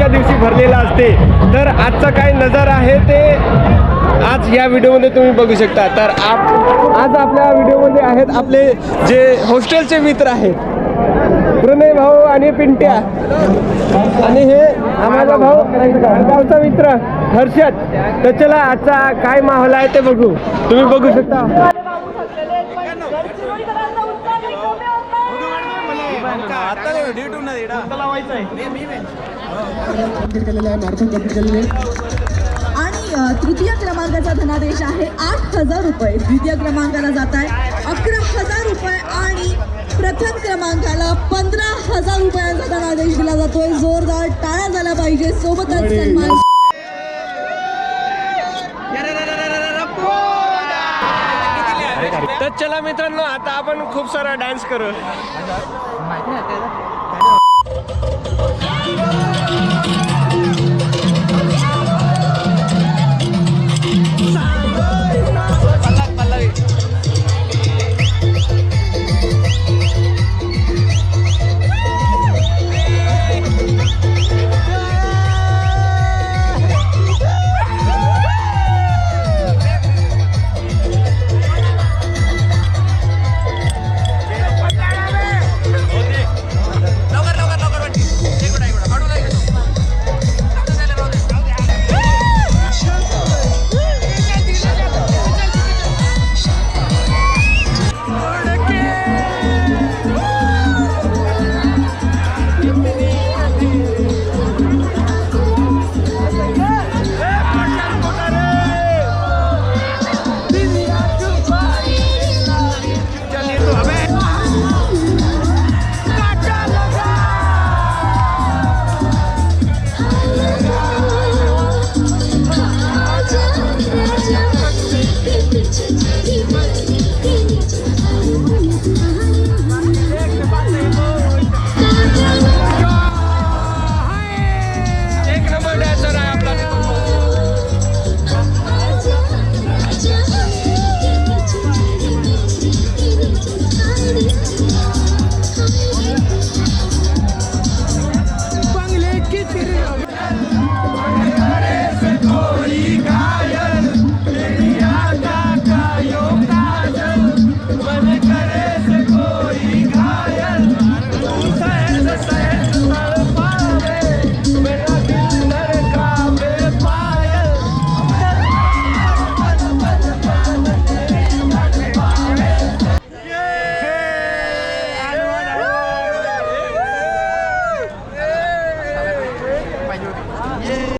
एका दिवशी भरलेला असते। तर आजचा काय नजारा आहे ते आज या व्हिडिओमध्ये तुम्ही बघू शकता। तर आज आपल्या व्हिडिओमध्ये आहेत आपले जे हॉस्टेलचे मित्र आहेत, प्रणय भाऊ आणि पिंट्या, आणि हे आम्हाला भाऊ गावचा मित्र हर्षद। तर चला आजचा काय माहोल आहे ते बघू, तुम्ही बघू शकता। आणि तृतीय क्रमांकाचा धनादेश आहे 8,000 रुपये, द्वितीय क्रमांकाला जात आहे 11,000 रुपये आणि प्रथम क्रमांकाला 15,000 रुपयांचा धनादेश दिला जातोय। जोरदार टाळ्या झाल्या पाहिजे, सोबतच सन्मान। तर चला मित्रांनो, आता आपण खूप सारा डान्स करू।